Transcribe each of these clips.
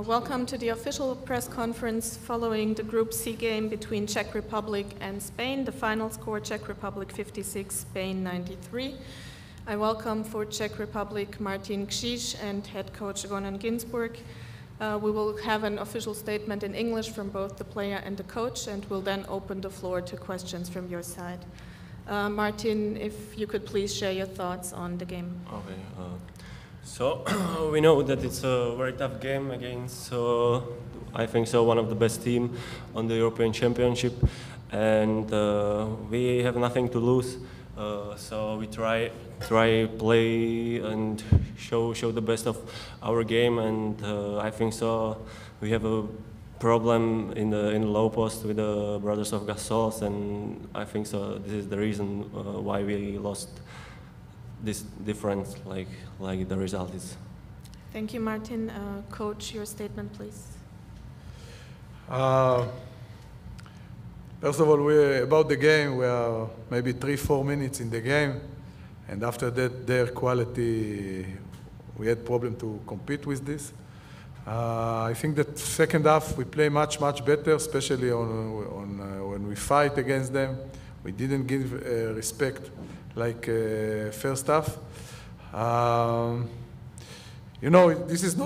Welcome to the official press conference following the Group C game between Czech Republic and Spain. The final score, Czech Republic 56, Spain 93. I welcome for Czech Republic Martin Kříž and head coach Ronan Ginsburg. We will have an official statement in English from both the player and the coach, and we'll then open the floor to questions from your side. Martin, if you could please share your thoughts on the game. Okay. So we know that it's a very tough game against, I think so, one of the best team on the European Championship, and we have nothing to lose. So we try play and show the best of our game, and I think so. We have a problem in the low post with the brothers of Gasols, and I think so. This is the reason why we lost this difference, like the result is. Thank you, Martin. Coach, your statement, please. First of all, about the game, we are maybe 3-4 minutes in the game, and after that, their quality, we had problem to compete with this. I think that second half we play much better, especially when we fight against them. We didn't give respect like first half. You know, this is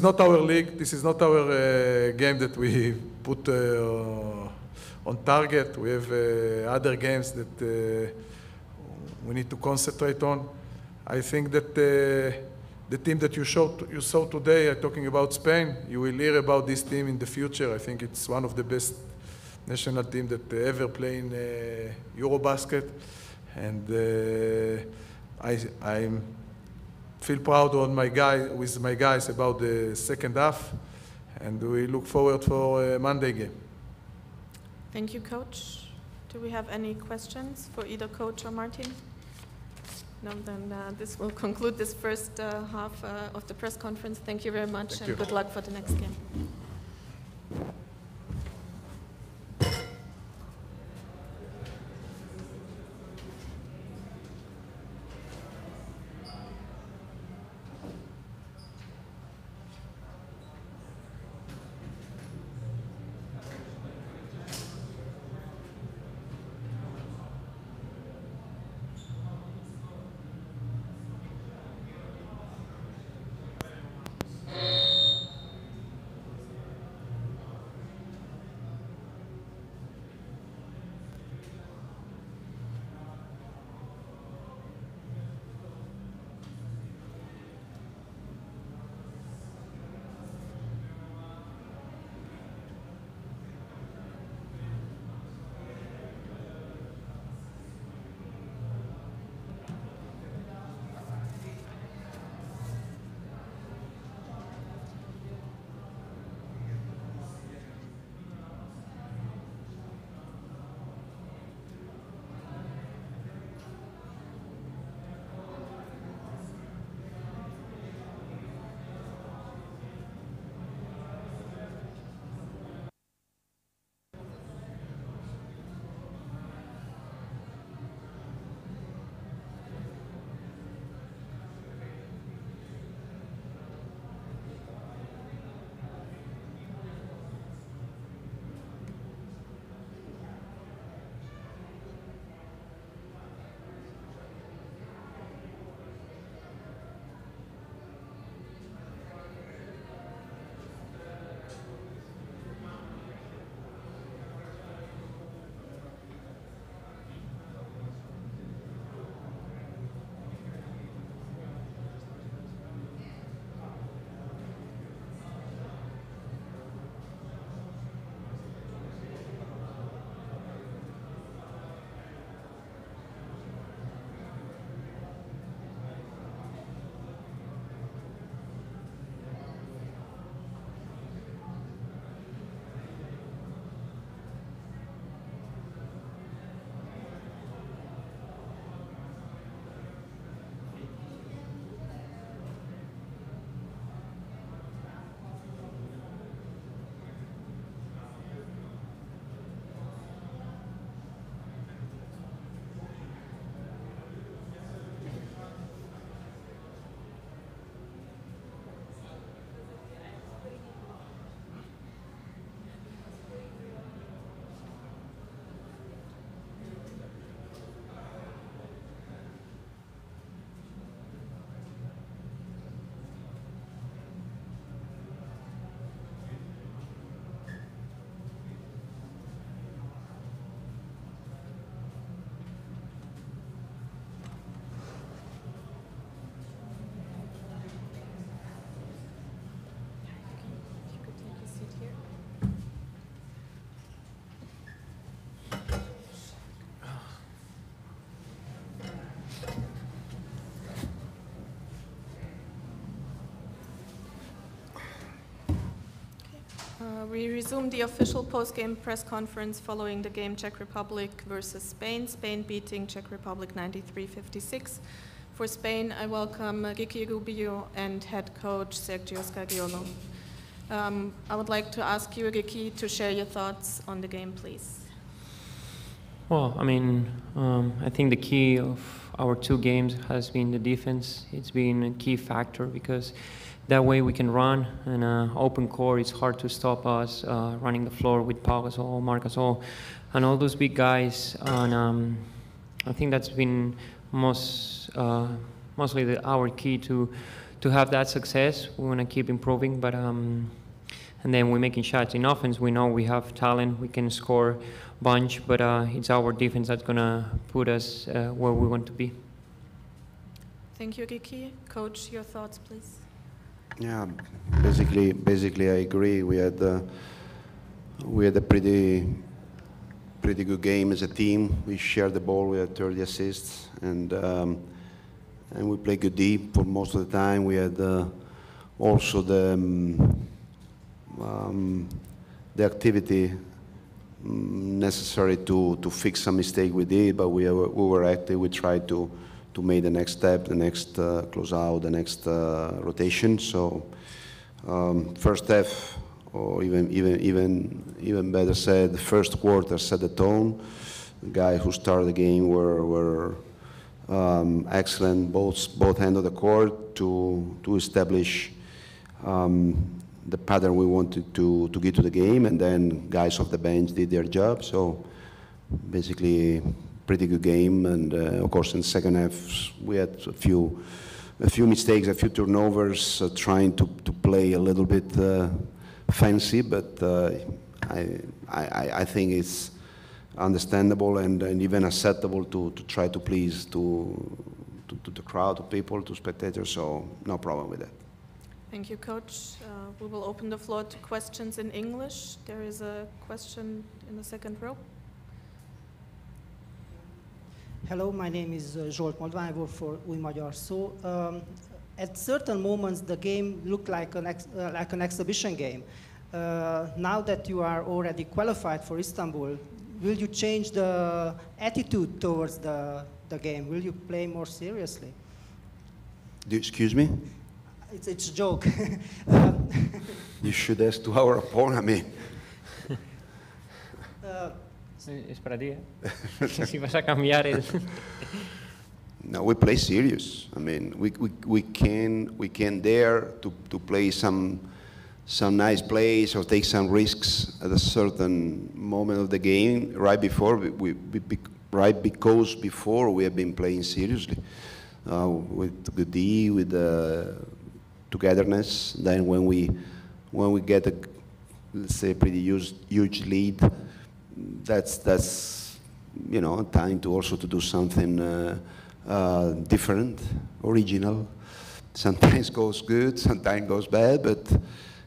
not our league. This is not our game that we put on target. We have other games that we need to concentrate on. I think that the team that you saw today, talking about Spain, you will hear about this team in the future. I think it's one of the best national team that ever play in EuroBasket, and I feel proud with my guys about the second half, and we look forward for Monday game. Thank you, Coach. Do we have any questions for either Coach or Martin? No, then this will conclude this first half of the press conference. Thank you very much, and good luck for the next game. We resume the official post-game press conference following the game Czech Republic versus Spain. Spain beating Czech Republic 93-56. For Spain, I welcome Ricky Rubio and head coach Sergio Scariolo. I would like to ask you, Ricky, to share your thoughts on the game, please. Well, I think the key of our two games has been the defense. It's been a key factor because that way we can run, and open court, it's hard to stop us running the floor with Pau Gasol, Marc Gasol, and all those big guys. And I think that's been mostly our key to have that success. We want to keep improving, but and then we're making shots. In offense, we know we have talent, we can score a bunch, but it's our defense that's going to put us where we want to be. Thank you, Ricky. Coach, your thoughts, please. Yeah, basically, I agree. We had a pretty good game as a team. We shared the ball. We had 30 assists, and we played good deep for most of the time. We had also the activity necessary to fix some mistake we did, but we were active. We tried to make the next step, the next close out, the next rotation. So first half, or even better said, the first quarter set the tone. The guys who started the game were excellent, both ends of the court, to establish the pattern we wanted to get to the game, and then guys off the bench did their job. So basically, pretty good game, and of course in the second half we had a few mistakes, a few turnovers, trying to play a little bit fancy, but I think it's understandable and even acceptable to try to please to the crowd, to people, to spectators. So no problem with that. Thank you, Coach. We will open the floor to questions in English. There is a question in the second row. Hello, my name is Zsolt Moldván. I work for Új Magyar Szó. At certain moments, the game looked like an exhibition game. Now that you are already qualified for Istanbul, will you change the attitude towards the game? Will you play more seriously? Excuse me? It's a joke. You should ask to our opponent. Es para ti, Si vas a cambiar el... No, we play serious. I mean, we can dare to play some nice plays or take some risks at a certain moment of the game. Right because before we have been playing seriously with good D, with togetherness. Then when we get a, let's say, pretty huge lead, that's time to also to do something different, original. Sometimes goes good, sometimes goes bad, but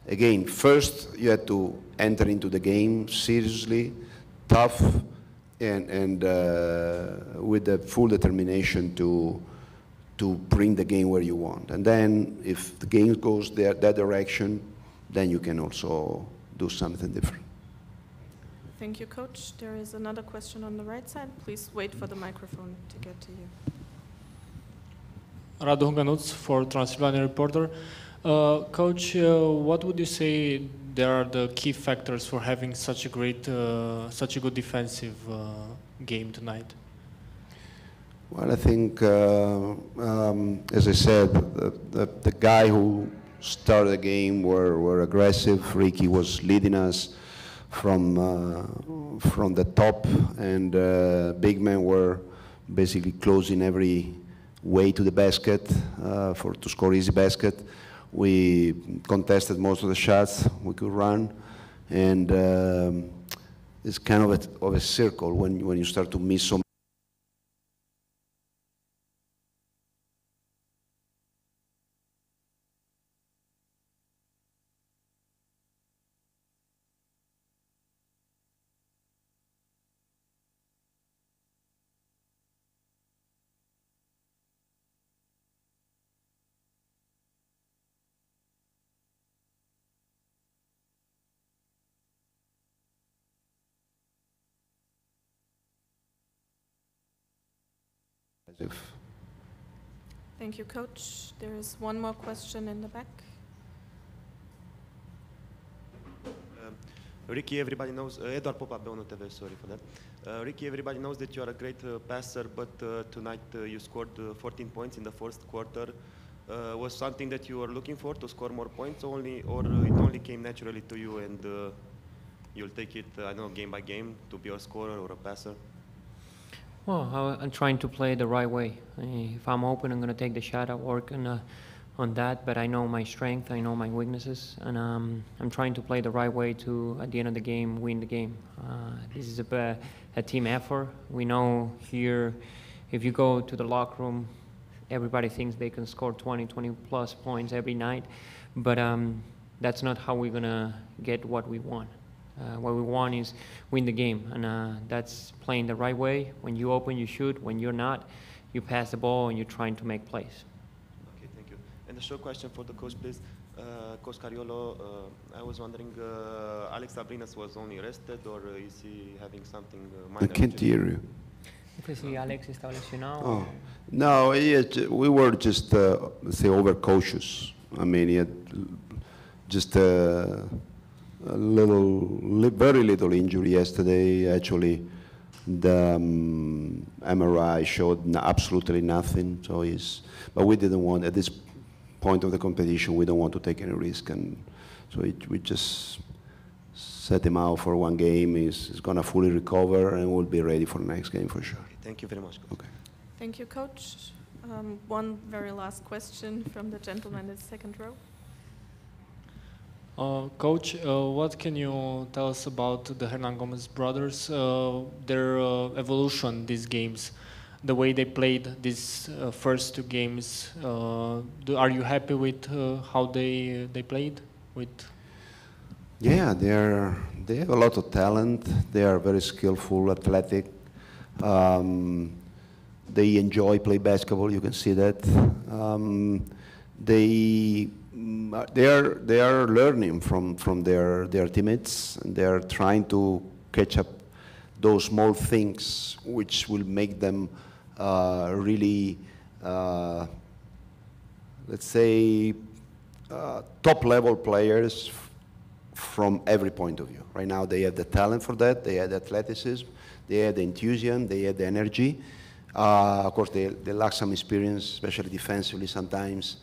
again, first you have to enter into the game seriously, tough, and with the full determination to bring the game where you want. And then if the game goes that direction, then you can also do something different. Thank you, Coach. There is another question on the right side. Please wait for the microphone to get to you. Radu Hunganuț for Transylvania Reporter. Coach, what would you say there are the key factors for having such a good defensive game tonight? Well, I think, as I said, the guy who started the game were aggressive. Ricky was leading us from the top, and big men were basically closing every way to the basket to score easy basket. We contested most of the shots we could run, and it's kind of a circle when you start to miss so Thank you, Coach. There is one more question in the back. Ricky, everybody knows, Eduard Popa, Beonu TV, sorry for that. Ricky, everybody knows that you are a great passer, but tonight you scored 14 points in the first quarter. Was something that you were looking for, to score more points only, or it only came naturally to you and you'll take it, I don't know, game by game to be a scorer or a passer? Well, I'm trying to play the right way. If I'm open, I'm going to take the shot. I work on that, but I know my strength, I know my weaknesses, and I'm trying to play the right way to, at the end of the game, win the game. This is a team effort. We know here, if you go to the locker room, everybody thinks they can score 20 plus points every night, but that's not how we're going to get what we want. What we want is win the game, and that's playing the right way. When you open, you shoot. When you're not, you pass the ball and you're trying to make plays. Okay, thank you. And a short question for the coach, please. Coach Cariolo, I was wondering, Alex Abrinas was only rested, or is he having something minor? I can't hear you. Si Alex está lesionado. Oh. No, we were just, let's say, overcautious. I mean, he had just a very little injury yesterday. Actually, the MRI showed absolutely nothing. So but we didn't want, at this point of the competition, we don't want to take any risk, and so we just set him out for one game. He's going to fully recover, and we'll be ready for the next game for sure. Okay, thank you very much, Coach. Okay. Thank you, Coach. One very last question from the gentleman in the second row. Coach, what can you tell us about the Hernan Gomez brothers, their evolution these games, the way they played these first two games? Are you happy with how they played? Yeah, they have a lot of talent. They are very skillful, athletic. They enjoy play basketball. You can see that. They are learning from their teammates, and they are trying to catch up those small things which will make them really, let's say, top-level players from every point of view. Right now, they have the talent for that. They have the athleticism. They have the enthusiasm. They have the energy. Of course, they lack some experience, especially defensively sometimes.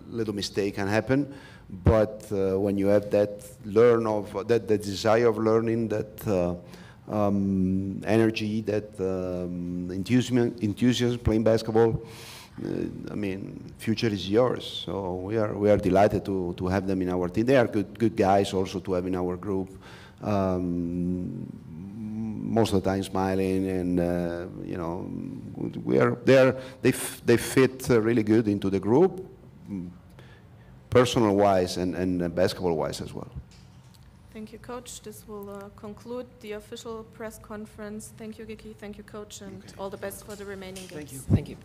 Little mistake can happen, but when you have that the desire of learning, that energy, that enthusiasm playing basketball, I mean, future is yours. So we are delighted to have them in our team. They are good guys also to have in our group. Most of the time smiling, and you know, they fit really good into the group, personal wise and basketball wise as well. Thank you, Coach. This will conclude the official press conference. Thank you, Giki. Thank you, Coach, and all the best for the remaining games. Thank you. Thank you.